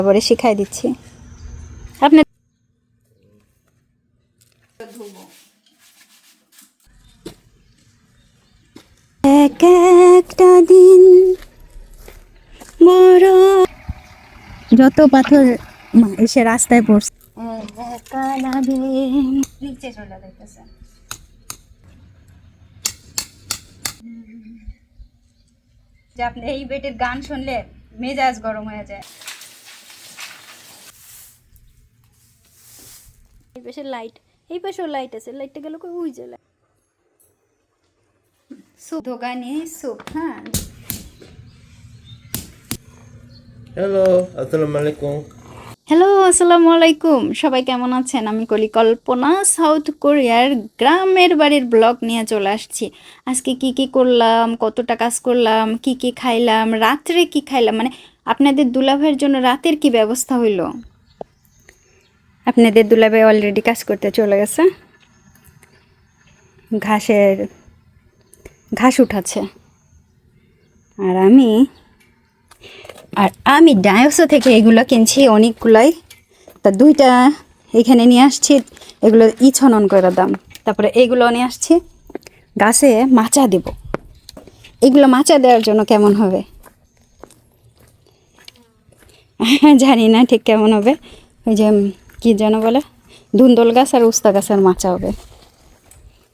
তারপরে শিখাই দিচ্ছি আপনি এক একটা দিন বড় যত পাথর এসে রাস্তায় পড়ছে একা লাগে নিচে চলে যাইতেছে যে আপনি এই বেটের গান শুনলে মেজাজ গরম হয়ে যায় এই পাশে লাইট এই পাশেও লাইট আছে লাইটটা গেল কই ওই যে স্যুপ দোকানে স্যুপ হ্যাঁ হ্যালো আসসালামু আলাইকুম হ্যালো আসসালামু আলাইকুম সবাই কেমন আছেন আমি কলি কল্পনা সাউথ কোরিয়ার গ্রামের বাড়ির ব্লগ নিয়ে চলে আসছি আজকে কি কি করলাম কতটা কাজ করলাম কি কি খাইলাম রাত্রে কি খাইলাম মানে আপনাদের দুলাভাইয়ের জন্য রাতের কি ব্যবস্থা হইলো আপনাদের দুলাভাই অলরেডি কাজ করতে চলে গেছে ঘাস উঠাচ্ছে আর আমি ডায়োসো থেকে এগুলো কিনছি অনেকগুলাই তা দুইটা এখানে নিয়ে আসছি এগুলো ছনন করে দাম তারপরে এগুলো নিয়ে আসছি গাছে মাচা দেব এগুলো মাচা দেওয়ার জন্য কেমন হবে জানি না ঠিক কেমন হবে ওই যে কী যেন বলে ধুন্দল গাছ আর উস্তা গাছের মাচা হবে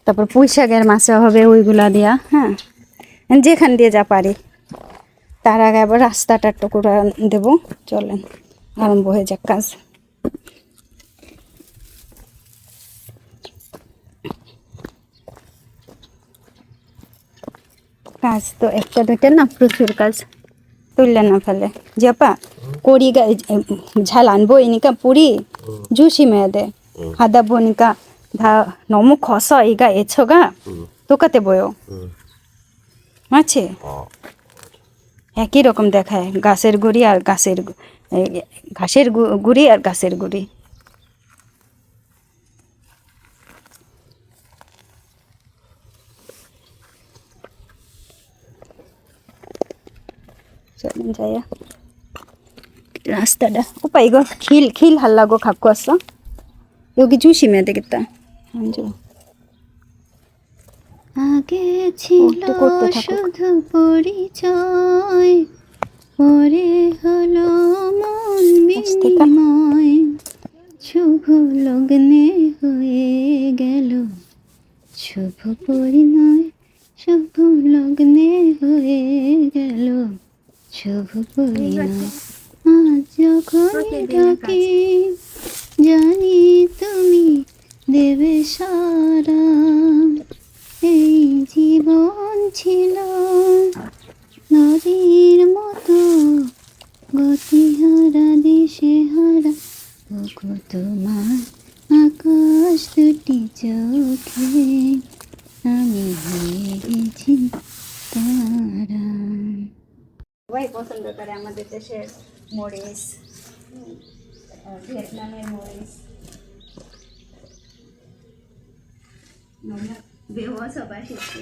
তারপর পুঁই শাকের মাচা হবে ওইগুলা দিয়া হ্যাঁ যেখান দিয়ে যা পারি তার আগে আবার রাস্তাটা টুকুরা দেবো চলেন আরম্ভ হয়ে যাক কাজ কাজ তো একটা দুইটা না প্রচুর কাজ তুললে না ফেলে জাপা করি ঝাল আনবো ইনিকা পুরি জুসি মেয়েদে হাদা বনিকা 다 너무 커서 이가 애처가 똑같아 보여 맞지? একই রকম দেখায় ঘাসের গুড়ি আর ঘাসের গুড়ি আর গাছের গুড়ি চলেন যাইয়া রাস্তাটা 오빠 이거 길 하려고 갖고 왔어? 여기 조심해야 되겠다 앉아 আগে ছিল শুধু পরিচয় পরে হলো মন বিনিময় শুভ লগ্নে হয়ে গেল শুভ পরিণয় শুভ লগ্নে হয়ে গেল শুভ পরিণয় আজ যখন ডাকি জানি তুমি দেবে সারা এই জীবন ছিল নদীর মতো গতিহারা দিশে হারা ওগো তোমার আকাশ দুটি চোখে আমি হয়ে গেছি তারা সবাই পছন্দ করে আমাদের দেশের মরিচ ভিয়েতনামের মরিচ বেওয়া সবাই শিখছে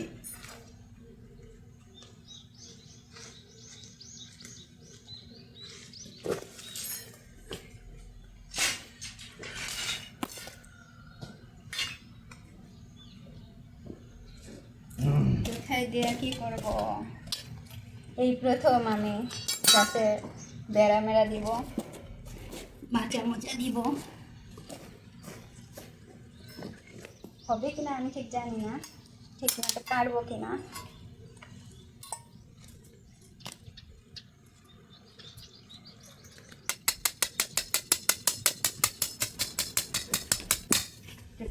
কোথায় দিয়ে কি করব এই প্রথম আমি গাছে বেড়া মেরা দিব মাচা মোচা দিব হবে কিনা আমি ঠিক জানি না ঠিক মতো পারবো কিনা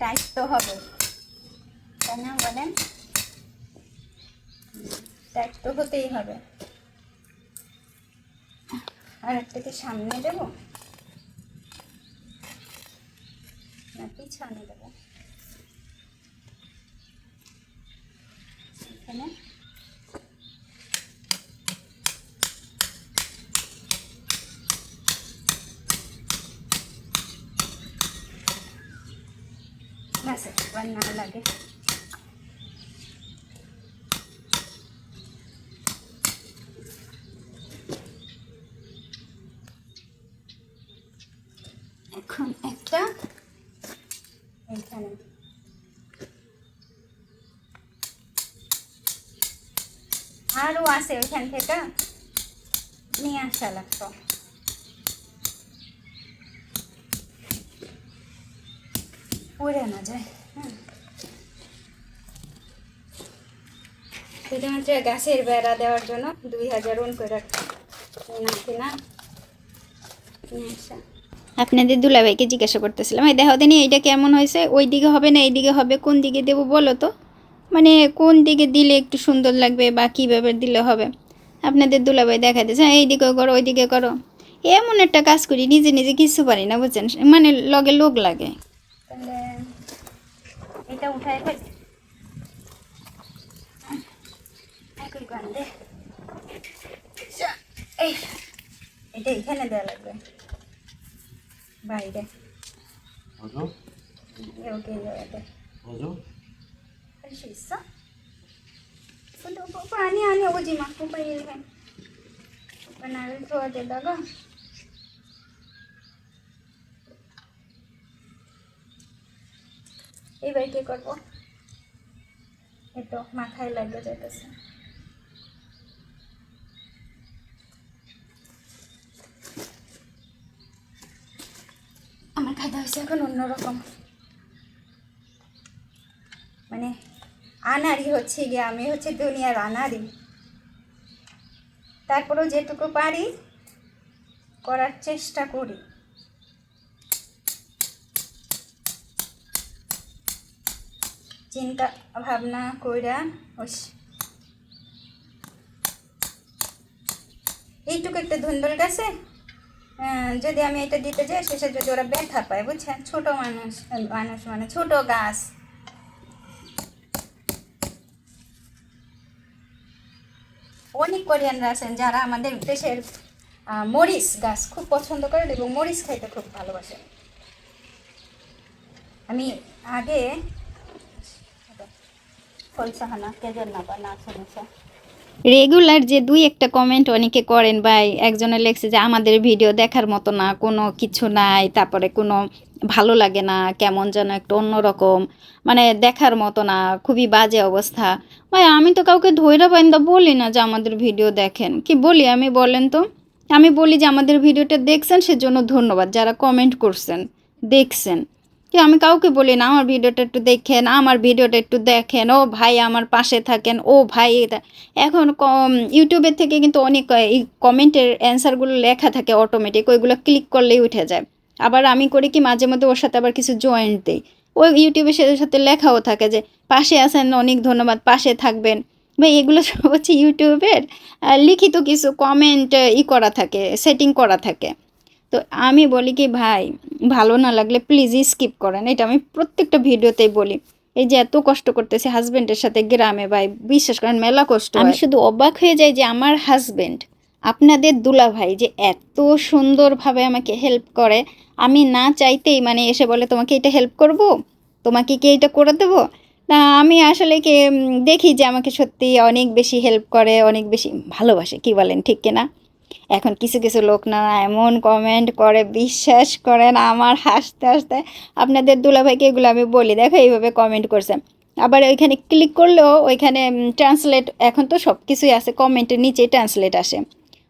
টাইট তো হবে তাই না বলেন টাইট তো হতেই হবে আর একটাকে সামনে দেব না পিছনে দেবো এখানে बस बनना लगे এখন একটা এইখানে আরও আছে, ওইখান থেকে নিয়ে আসা লাগতো। পড়ে না যায়। শুধুমাত্র গাছের বেড়া দেওয়ার জন্য 2000 করে কিনা নিয়ে আসা। আপনাদের দুলাভাইকে জিজ্ঞাসা করতেছিলাম, এই দেখো দিনই এইটা কেমন হয়েছে, ওই দিকে হবে না এই দিকে হবে, কোন দিকে দেবো বলো তো, মানে কোন দিকে দিলে একটু সুন্দর লাগবে বা কীভাবে দিলে হবে। আপনাদের দুলাভাই দেখা দিয়েছে এই দিকে করো ওই দিকে করো, এমন একটা কাজ করি নিজে নিজে কিছু পারি না বুঝছেন, মানে লগে লোক লাগে। তাহলে এটা উঠায় ফেলি, একই কান্দে এটা এখানে দেওয়া লাগবে বাইরে। ওকে पानी आने वो जी माको पर ये है बनारस तो दे दागा এবার কি করব, এটা মাথায় লাগে যাইতেছে। আমার খাওয়া হয়েছে এখন অন্যরকম, মানে আনারি হচ্ছে গিয়ে, আমি হচ্ছে দুনিয়ার আনারি, তারপরেও যেটুকু পারি করার চেষ্টা করি। চিন্তা ভাবনা কইরা এইটুকু একটা ধুন্দল গাছে যদি আমি এটা দিতে যাই শেষে যদি ওরা ব্যথা পায় বুঝছেন, ছোট মানুষ মানুষ মানে ছোট গাছ। অনেক কোরিয়ানরা আছেন যারা আমাদের দেশের মরিচ গাছ খুব পছন্দ করেন এবং মরিচ খাইতে খুব ভালোবাসেন। আমি আগে রেগুলার যে 2-1টা কমেন্ট অনেকে করেন বা একজনের লেখছে যে আমাদের ভিডিও দেখার মতো না, কোনো কিছু নাই, তারপরে কোনো ভালো লাগে না, কেমন যেন একটু অন্যরকম, মানে দেখার মতো না, খুবই বাজে অবস্থা। ভাই আমি তো কাউকে ধৈর্য পাইন্দা বলি না যে আমাদের ভিডিও দেখেন, কি বলি আমি বলেন তো? আমি বলি যে আমাদের ভিডিওটা দেখছেন সেজন্য ধন্যবাদ, যারা কমেন্ট করছেন দেখছেন, কি আমি কাউকে বলি না আমার ভিডিওটা একটু দেখেন, আমার ভিডিওটা একটু দেখেন, ও ভাই আমার পাশে থাকেন, ও ভাই এটা। এখন ইউটিউবের থেকে কিন্তু অনেক এই কমেন্টের অ্যান্সারগুলো লেখা থাকে অটোমেটিক, ওইগুলো ক্লিক করলেই উঠে যায়। আবার আমি করি কি মাঝে মধ্যে ওর সাথে আবার কিছু জয়েন্ট দিই, ওই ইউটিউবের সাথে সাথে লেখাও থাকে যে পাশে আছেন অনেক ধন্যবাদ, পাশে থাকবেন। ভাই এগুলো সব হচ্ছে ইউটিউবের লিখিত কিছু কমেন্ট করা থাকে, সেটিং করা থাকে। তো আমি বলি কি ভাই ভালো না লাগলে প্লিজ স্কিপ করেন, এটা আমি প্রত্যেকটা ভিডিওতেই বলি। এই যে এত কষ্ট করতেছি হাজব্যান্ডের সাথে গ্রামে, ভাই বিশ্বাস করেন মেলা কষ্ট। আমি শুধু অবাক হয়ে যাই যে আমার হাজব্যান্ড আপনাদের দুলাভাই যে এত সুন্দরভাবে আমাকে হেল্প করে, আমি না চাইতেই মানে এসে বলে তোমাকে এটা হেল্প করব, তোমাকে কি এটা করে দেবো না। আমি আসলে কি দেখি যে আমাকে সত্যি অনেক বেশি হেল্প করে, অনেক বেশি ভালোবাসে, কি বলেন ঠিক কিনা? এখন কিছু কিছু লোক না এমন কমেন্ট করে বিশ্বাস করেন আমার হাসতে হাসতে। আপনাদের দুলাভাইকে এগুলো আমি বলি দেখো এইভাবে কমেন্ট করছে, আবার ওইখানে ক্লিক করলেও ওইখানে ট্রান্সলেট, এখন তো সব কিছুই আছে কমেন্টের নিচে ট্রান্সলেট আসে,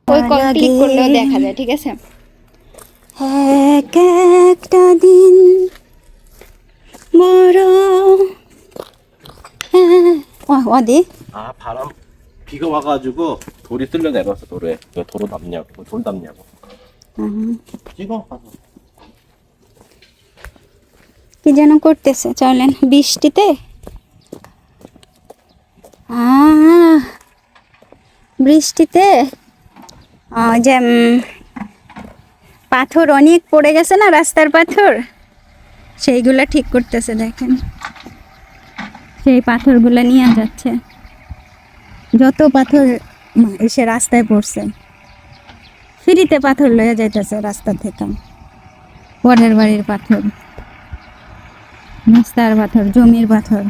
ওই ক্লিক করলেও দেখা যায়। ঠিক আছে, এক একটা দিন বড় 어디? 아 바람 비가 와가지고 돌이 쓸려 내려왔어 돌에. 왜 도로 남냐고 돌 남냐고. 찍어 가서. কি যেন করতেছে, চলেন বৃষ্টিতে। বৃষ্টিতে যে পাথর অনেক পড়ে গেছে না, রাস্তার পাথর, সেইগুলো ঠিক করতেছে। দেখেন সেই পাথরগুলো নিয়ে যাচ্ছে, যত পাথর এসে রাস্তায় পড়ছে ফ্রিতে পাথর লয়ে যাইতেছে রাস্তা থেকে, পরের বাড়ির পাথর, রাস্তার পাথর, জমির পাথর।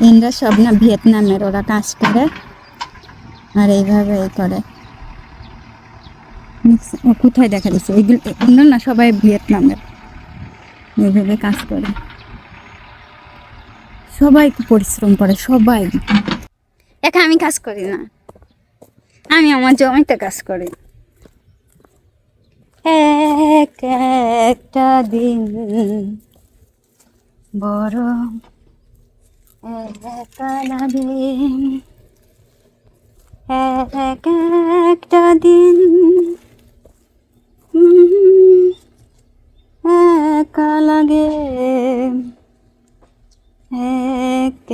এনরা সব না ভিয়েতনামের, ওরা কাজ করে আর এইভাবে করে। ও কোথায় দেখা যাচ্ছে এগুলো? এগুলো না সবাই ভিয়েতনামের, এইভাবে কাজ করে, সবাই খুব পরিশ্রম করে, সবাই। একা আমি কাজ করি না, আমি আমার জমিতে কাজ করি। এক একটা দিন বড় একা লাগে, এক একটা দিন একা লাগে, এক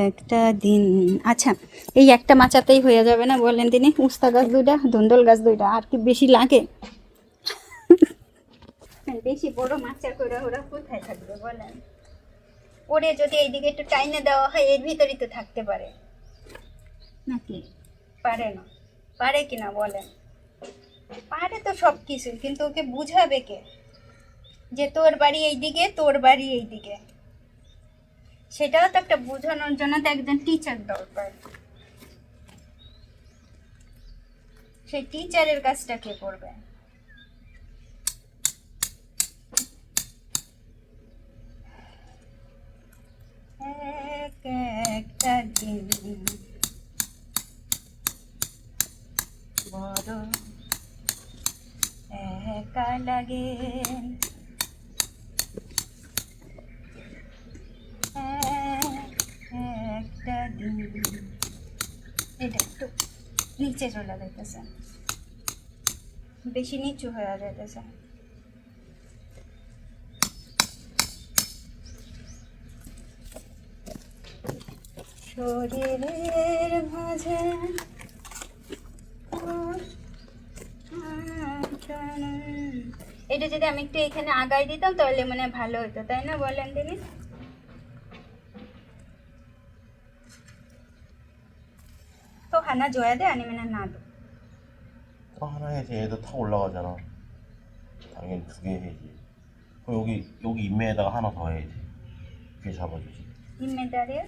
একটা দিন। আচ্ছা, এই একটা মাচাতেই হয়ে যাবে না বলেন তিনি? উস্তা গাছ দুইটা, ধুন্দল গাছ দুইটা, আর কি বেশি লাগে? বেশি বড় মাচা করে ওরা কোথায় থাকবে বলেন? ওরে যদি এইদিকে একটু টাইনে দেওয়া হয় এর ভিতরই তো থাকতে পারে নাকি? পারে না? পারে কিনা বলেন? পারে তো সব কিছুই, কিন্তু ওকে বুঝাবে কে যে তোর বাড়ি এইদিকে, তোর বাড়ি এইদিকে? সেটাও তো একটা বোঝানোর জন্য তো একজন টিচার দরকার। সেই টিচারের কাজটা কে করবে? এক একটা দিন বড় একা লাগে, একটা দিন। এটা একটু নিচে চলে যাইতেছে, বেশি নিচু হয়ে যাইতেছে। শরীরের মাঝে এটা যদি আমি একটু এখানে আগাই দিতাম তাহলে মানে ভালো হতো, তাই না বলেন তিনি? 또 하나 줘야 돼? 아니면 놔둬? 또 하나 해야지. 애들 타고 올라가잖아. 당연히 2개 해야지. 그럼 여기 인매에다가 하나 더 해야지. 그게 잡아주지. 인메달이요?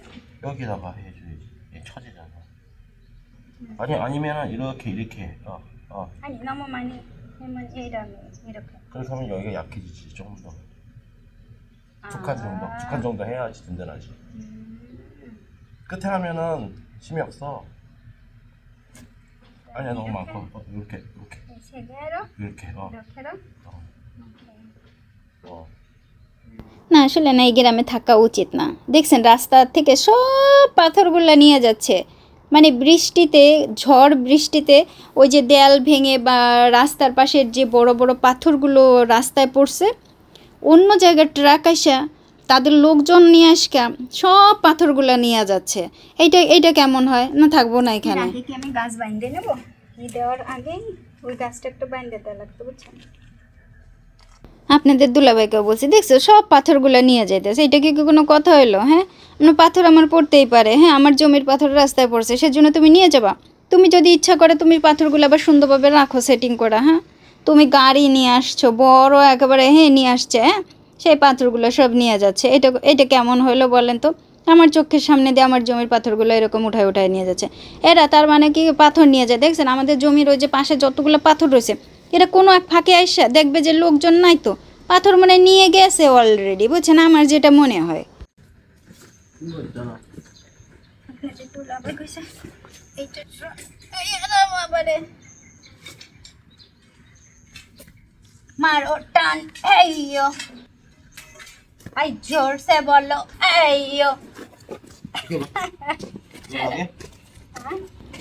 여기다가 해줘야지. 얘 처지잖아. 아니면은 이렇게 해. 아니 너무 많이 하면 이러면 이렇게. 그렇게 하면 여기가 약해지지 조금 더. 2칸 정도 해야지 든든하지. 끝에 하면은 힘이 없어. 아니야 너무 많고. 이렇게. 세 개로? 이렇게. 이렇게로? 오케이. না আসলে না, এই গ্রামে থাকা উচিত না। দেখছেন রাস্তা থেকে সব পাথরগুলো নিয়ে যাচ্ছে, মানে বৃষ্টিতে, ঝড় বৃষ্টিতে ওই যে দেয়াল ভেঙে বা রাস্তার পাশের যে বড় বড় পাথরগুলো রাস্তায় পড়ছে, অন্য জায়গার ট্রাক আসা তাদের লোকজন নিয়ে আসকা সব পাথরগুলো নিয়ে যাচ্ছে। এইটা কেমন হয়? না থাকবো না এখানে। আগে কি আমি গাছ বাইন্ধে নেব? এই দেওয়ার আগে ওই গাছটা একটু বাইন্ধে দেওয়া লাগতো, বুঝছেন? আপনাদের দুলাভাইকেও বলছি, দেখছো সব পাথরগুলো নিয়ে যাইতেছে, এটা কি কোনো কথা হইলো? হ্যাঁ, পাথর আমার পড়তেই পারে, হ্যাঁ আমার জমির পাথর রাস্তায় পড়ছে সেজন্য তুমি নিয়ে যাবা? তুমি যদি ইচ্ছা করে তুমি পাথরগুলো আবার সুন্দরভাবে রাখো সেটিং করা। হ্যাঁ, তুমি গাড়ি নিয়ে আসছো বড় একেবারে, হ্যাঁ নিয়ে আসছে, হ্যাঁ সেই পাথরগুলো সব নিয়ে যাচ্ছে। এটা কেমন হইলো বলেন তো? আমার চোখের সামনে দিয়ে আমার জমির পাথরগুলো এরকম উঠায় নিয়ে যাচ্ছে এরা। তার মানে কি পাথর নিয়ে যায়? দেখছেন আমাদের জমির ওই যে পাশে যতগুলো পাথর রয়েছে, এরা কোনো এক ফাঁকে আইসা দেখবে যে লোকজন নাই তো পাথর মানে নিয়ে গেছে অলরেডি, বুঝছেন? আমার যেটা মনে হয়। মারো টান, এইও আই জোরসে বলো, এইও।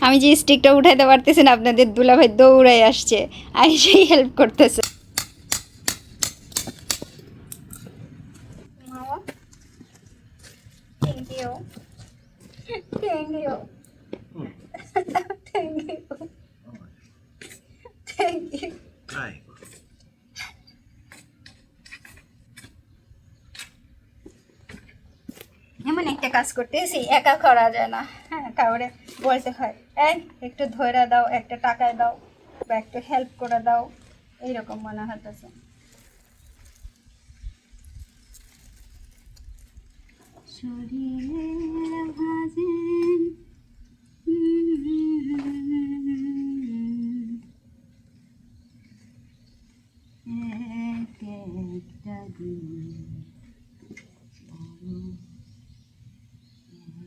আমি যে স্টিকটা উঠাইতে পারতেছি না, আপনাদের দুলাভাই দৌড়াই আসছে আর সেই হেল্প করতেছে। Thank you. Thank you. Thank you. Thank you. 아이고. এমন একটা কাজ করতেছি একা করা যায় না, হ্যাঁ কাউরে বলতে হয় এই একটু ধরে দাও, একটা টাকায় দাও বা একটু হেল্প করে দাও, এইরকম মনে হতেছে। শরীরের ভাঁজে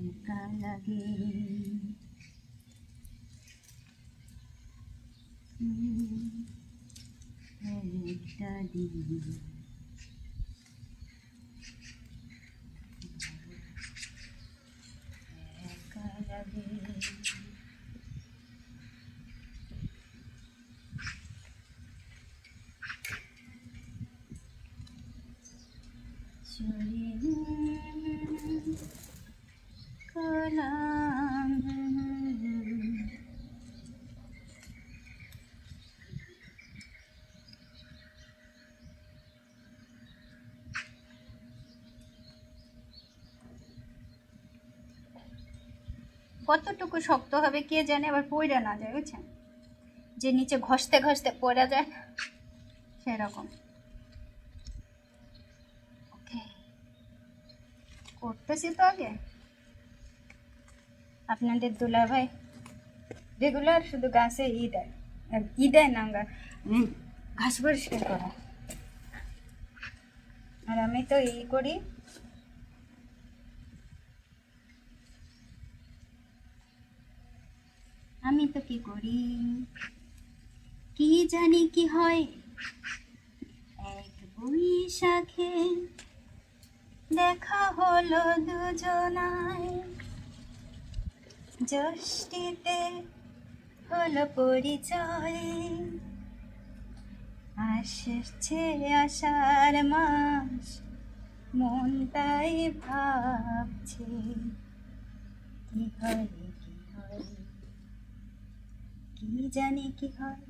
একা লাগে একটা দিন একা লাগে কালাম কতটুকু শক্ত হবে কে জানে, আবার পড়ে না যায়, বুঝছেন, যে নিচে ঘষতে ঘষতে পড়ে যায় সেরকম। ওকে, করতেছি তো আগে। আপনাদের দুলাভাই রেগুলার শুধু গাছে দেয় না ঘাস পরিষ্কার করা, আর আমি তো করি। আমি তো কি করি কি জানি কি হয়, এক বৈশাখে দেখা হলো দুজনায়, জ্যৈষ্ঠীতে হলো পরিচয়, আসছে আষাঢ় মাস মন তাই ভাবছে কি হয় কি জানি কি হয়।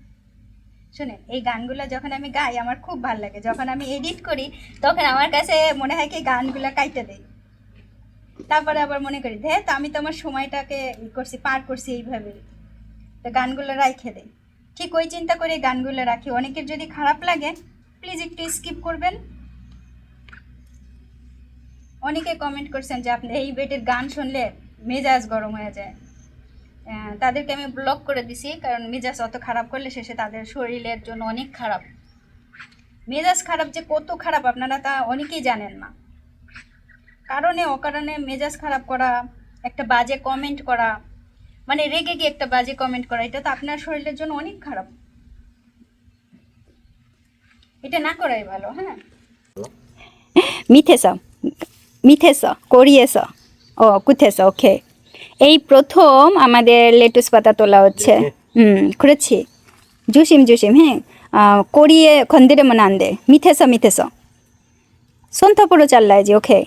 শুনে এই গানগুলো যখন আমি গাই আমার খুব ভালো লাগে, যখন আমি এডিট করি তখন আমার কাছে মনে হয় কি গানগুলো কাইটে দেই, তারপরে আবার মনে করি তো আমি তো আমার সময়টাকে পার করছি এইভাবে, তো গানগুলো রাইখে দেই। ঠিক ওই চিন্তা করে গানগুলো রাখি। অনেকের যদি খারাপ লাগে প্লিজ একটু স্কিপ করবেন। অনেকে কমেন্ট করছেন যে আপনি এই বেটের গান শুনলে মেজাজ গরম হয়ে যায়, তাদেরকে আমি ব্লক করে দিছি, কারণ মেজাজ অত খারাপ করলে শেষে তাদের শরীরের জন্য অনেক খারাপ। মেজাজ খারাপ যে কত খারাপ আপনারা তা অনেকেই জানেন না। কারণে অকারণে মেজাজ খারাপ করা, একটা বাজে কমেন্ট করা, মানে রেগে গিয়ে একটা বাজে কমেন্ট করা, এটা তো আপনার শরীরের জন্য অনেক খারাপ। এটা না করাই ভালো। হ্যাঁ, মিথেস করিয়েছ ও কুথেছ। ওকে, এই প্রথম আমাদের লেটুস পাতা তোলা হচ্ছে। 그렇지. 조심. হ্যাঁ, কোরিয়ে 건드리면 안 돼. মিথেছ 손톱으로 잘라야지. ওকে,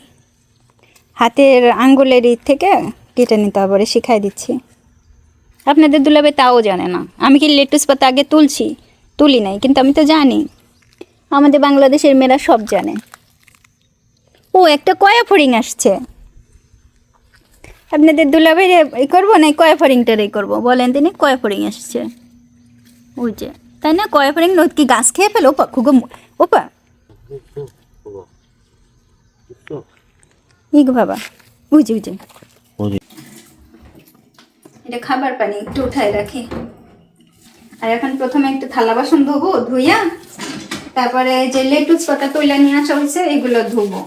হাতের আঙ্গুলের থেকে কেটে নিতে হবে, শিখাই দিচ্ছি। আপনাদের দুলাবে তাও জানে না আমি কি লেটুস পাতা আগে তুলি নাই, কিন্তু আমি তো জানি। আমাদের বাংলাদেশের মেয়েরা সব জানে। ও একটা কয়া ফড়িং আসছে, আপনাদের দুলাভাই এই করবো না কয়া ফড়িংটারই করবো, বলেন তিনি। কয়া ফড়িং আসছে ওই যে, তাই না? কয়া ফড়িং কি গাছ খেয়ে ফেলো? ওপা খুব ওপা ইগ বাবা, বুঝি এটা খাবার পানি একটু উঠায় রাখি। আর এখন প্রথমে একটু থালা বাসন ধোবো, ধুইয়া তারপরে যে লেটুস পাতা তৈলা নিয়ে আসা হয়েছে এগুলো ধুবো।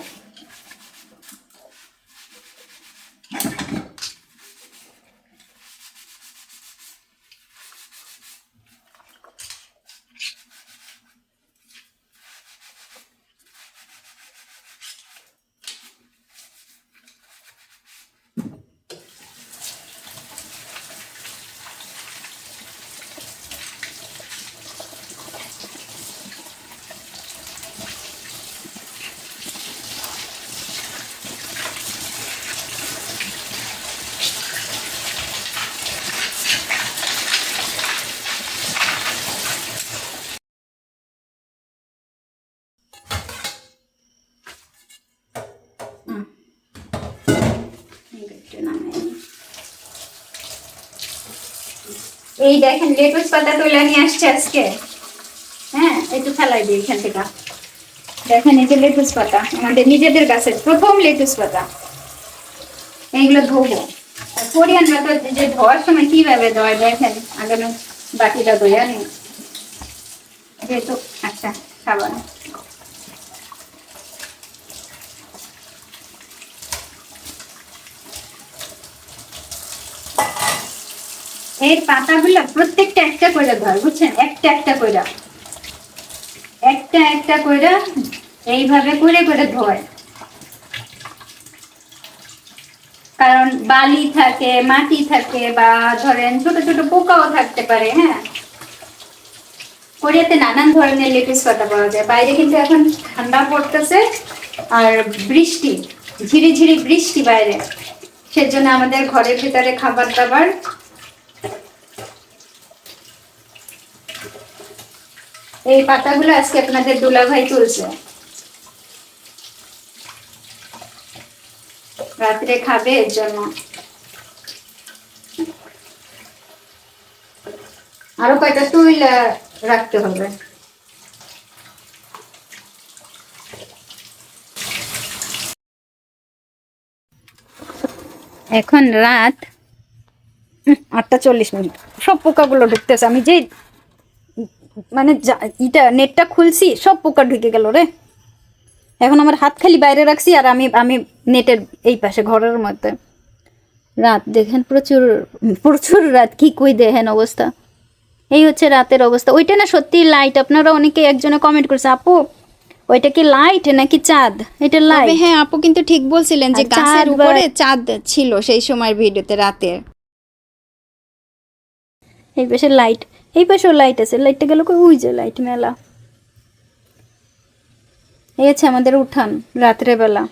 এই দেখেন লেটুস পাতা তুলে নিয়ে আসছে আজকে। হ্যাঁ, একটু ফেলাই দিই এখান থেকে। দেখেন এই যে লেটুস পাতা, আমাদের নিজেদের গাছের প্রথম লেটুস পাতা। এইগুলো ধোবো। কোরিয়ান মেথড যে ধোয়ার সময় কিভাবে ধোয় দেখেন, আগে বাটিটা ধোয়া নিই, যেহেতু একটা খাবার। এর পাতাগুলো প্রত্যেকটা একটা করে ধর, বুঝছেন? একটা একটা করে, একটা একটা করে এইভাবে করে করে ধোয়। কারণ বালি থাকে, মাটি থাকে, বা ধরেন ছোট ছোট পোকাও থাকতে পারে। হ্যাঁ, কোরিয়াতে নানান ধরনের লেটুস পাতা পাওয়া যায়। বাইরে কিন্তু এখন ঠান্ডা পড়তেছে আর বৃষ্টি, ঝিরি ঝিরি বৃষ্টি বাইরে, সেজন্য আমাদের ঘরের ভিতরে খাবার দাবার এই পাতাগুলো আজকে আপনাদের দুলাভাই তুলছে, রাত্রে খাবে এর জন্য। আরো কয়টা তুই রাখতে হবে। এখন রাত 8:40, সব পোকাগুলো ঢুকতেছে। আমি যে মানে ইটা নেটটা খুলছি, সব পোকা ঢুকে গেল রে। এখন আমার হাত খালি বাইরে রাখছি, আর আমি আমি নেটের এই পাশে ঘরের মধ্যে। রাত দেখেন, প্রচুর প্রচুর রাত, কি কই দেখেন অবস্থা। এই হচ্ছে রাতের অবস্থা। ওইটা না সত্যি লাইট। আপনারা অনেকে একজনে কমেন্ট করছে, আপু ওইটা কি লাইট নাকি চাঁদ? এটা লাইট। হ্যাঁ, আপু কিন্তু ঠিক বলছিলেন যে আর গাছের চাঁদ উপরে চাঁদ ছিল সেই সময়ের ভিডিওতে রাতের। এই পাশে লাইট, এই পাশেও লাইট আছে। লাইটটা গেল কই? ওই যে লাইট মেলা। এই হচ্ছে আমাদের উঠান রাত্রে বেলা।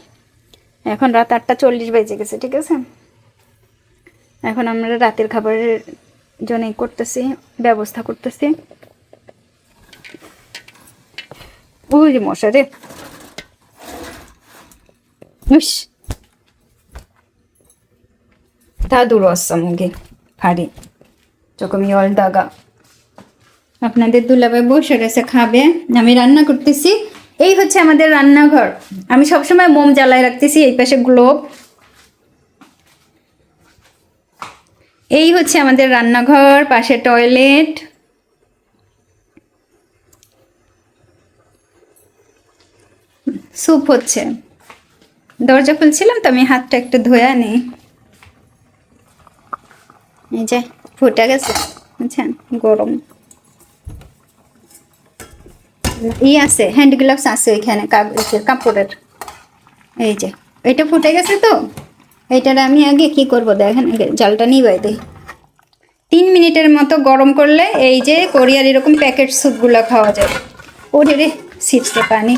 এখন রাত 8:40 বেজে গেছে, ঠিক আছে? এখন আমরা রাতের খাবারের জন্য করতেছি, ব্যবস্থা করতেছি। ওই যে মশা রে, তা দূর মুখে ফাড়ি চকমি অল দাগা। আপনাদের দুলাভাই বসে গেছে খাবে, আমি রান্না করতেছি। এই হচ্ছে আমাদের রান্নাঘর। আমি সবসময় মোম জ্বালায় রাখতেছি। এই পাশে গ্লোব। এই হচ্ছে আমাদের রান্নাঘর, পাশে টয়লেট। স্যুপ হচ্ছে। দরজা খুলছিলাম তো, আমি হাতটা একটু ধুয়ে আনি। এই যে ফুটে গেছে, বুঝছেন? গরম আছে, হ্যান্ড গ্লাভস আছে ওইখানে কাপড়ের। এই যে এটা ফুটে গেছে তো, এইটার আমি আগে কি করব দেখেন, জালটা নিবাই দিই। 3 মিনিটের মতো গরম করলে এই যে কোরিয়ার এরকম প্যাকেট স্যুপগুলো খাওয়া যায়। ওরে রে, ছিটছে পানি।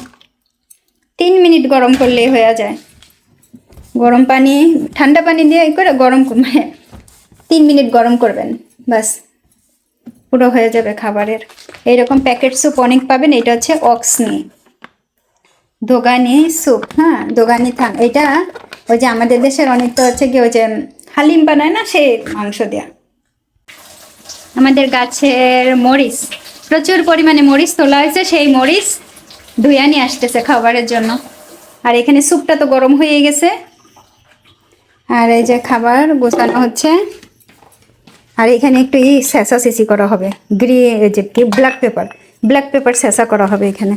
3 মিনিট গরম করলেই হয়ে যায়। গরম পানি, ঠান্ডা পানি দিয়ে করে গরম 3 মিনিট গরম করবেন, বাস পুরো হয়ে যাবে খাবারের। এইরকম প্যাকেট স্যুপ অনেক পাবেন। এটা হচ্ছে অক্সনি দোগানি স্যুপ। হ্যাঁ, দোগানি থান। এটা ওই যে আমাদের দেশের অনেক তো হচ্ছে কি, ওই যে হালিম বানায় না, সেই মাংস দেয়া। আমাদের গাছের মরিচ, প্রচুর পরিমাণে মরিচ তোলা হয়েছে। সেই মরিচ ধুইয়া নিয়ে আসতেছে খাবারের জন্য। আর এখানে স্যুপটা তো গরম হয়ে গেছে। আর এই যে খাবার গোছানো হচ্ছে। আর এখানে একটু স্যাঁচা চেঁচি করা হবে, যে কি ব্ল্যাক পেপার স্যাঁচা করা হবে এখানে।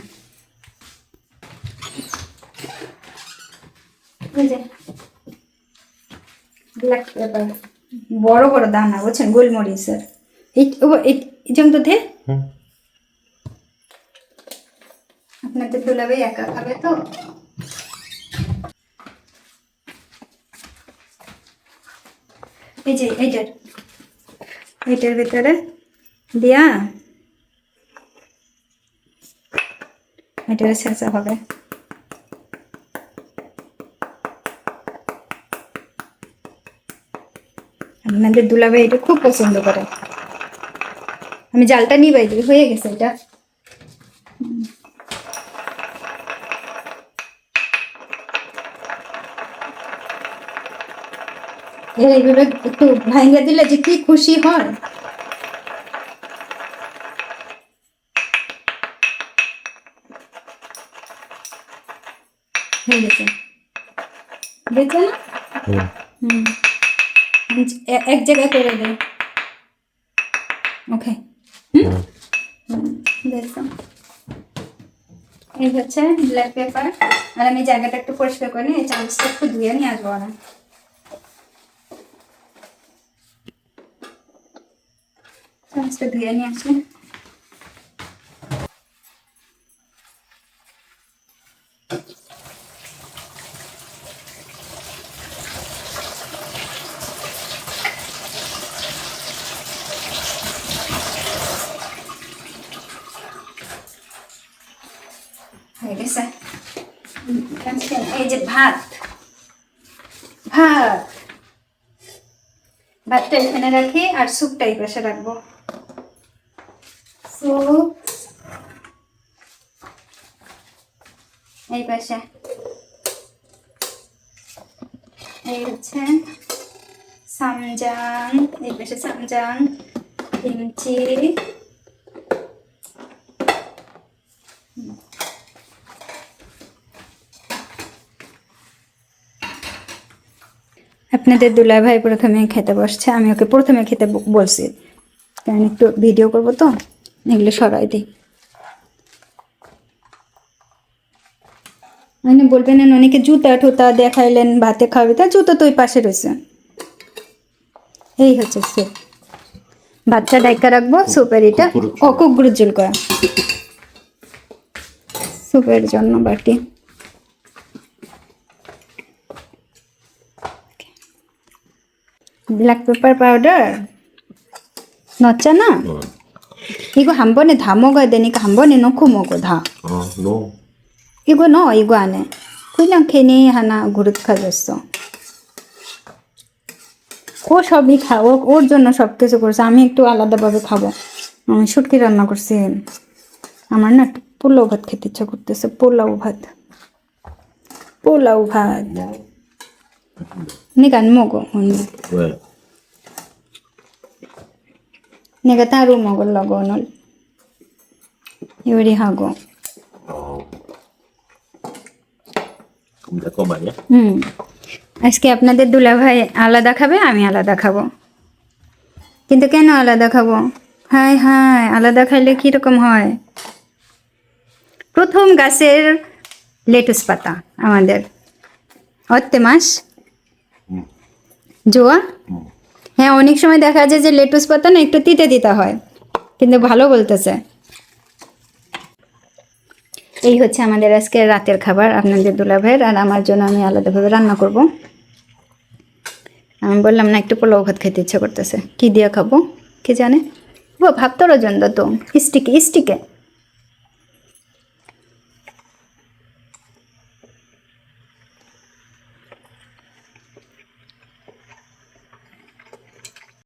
ব্ল্যাক পেপার, বড় বড় দানা, বুঝছেন? গোলমরিচের। এই যেমন তো দে, আপনাদের দুলাভাই একা খাবে তো। এই যে এইটার ভিতরে দিয়া এটারে ছেঁচা হবে। আপনাদের দুলাভাই এটা খুব পছন্দ করে। আমি জালটা নিবাই দিই, হয়ে গেছে এটা। এইভাবে একটু ভাঙিয়ে দিলে যে কি খুশি হয়। হয়ে গেছে, দেখছে না? এক জায়গায় করে দেয়। ওকে, দেখছো? এই হচ্ছে ব্ল্যাক পেপার। আর আমি জায়গাটা একটু পরিষ্কার করে নিই, এই চামচটা একটু ধুয়ে নিয়ে আসবো। না চামচটা ধুয়ে নিয়ে আসি। হয়ে গেছে। এই যে ভাত, ভাতটা এখানে রাখি আর স্যুপটা এই পাশে রাখবো। স্যুপ এই পাশে, এই হচ্ছে সামজাং, এই পাশে সামজাং, কিমচি, আপনাদের দুলা ভাই প্রথমে খেতে বসছে, আমি ওকে প্রথমে খেতে বলছি কারণ একটু ভিডিও করবো তো, এগুলো সরাই দিই। মানে বলবেন না অনেকে জুতা টুতা দেখাইলেন ভাতে খাবে, তা জুতো তো ওই পাশে রয়েছে। এই হচ্ছে স্যুপ, ভাতটা ডাইকা রাখবো, স্যুপের এটা ও কুকুরের ঝোল করা, স্যুপের জন্য বাটি। ব্ল্যাক পেপার পাউডার নচ্चा ना 이거 한 번에 다 먹어야 되니까 한 번에 넣고 먹어 다. 너 이거 넣어, 이거 안에. 그냥 괜히 하나 그릇 가졌어. ও সবই খাও, ওর জন্য সব কিছু করছে, আমি একটু আলাদাভাবে খাবো। আমি শুটকি রান্না করছি, আমার না একটু পোলাও ভাত খেতে ইচ্ছা করতেছে। পোলাও ভাত 내가 안 먹어 오늘. 왜? 내가 따로 먹으려고 오늘 요리하고. 그럼 내 거 말이야? আজকে আপনাদের দুলাভাই আলাদা খাবে, আমি আলাদা খাবো। কিন্তু কেন আলাদা খাবো? হায় হায়, আলাদা খাইলে কীরকম হয়? প্রথম গাছের লেটুস পাতা আমাদের, অত্তে মাস জোয়া। হ্যাঁ, অনেক সময় দেখা যায় যে লেটুস পাতা না একটু তিতা তিতা হয়, কিন্তু ভালো বলতেছে। এই হচ্ছে আমাদের আজকে রাতের খাবার, আপনাদের দুলাভাইয়ের আর আমার জন্য আমি আলাদাভাবে রান্না করব। আমি বললাম না একটু পোলাও ভাত খেতে ইচ্ছা করতেছে, কি দিয়ে খাবো কে জানে। ও ভাবতারও জন্য তো স্টিকে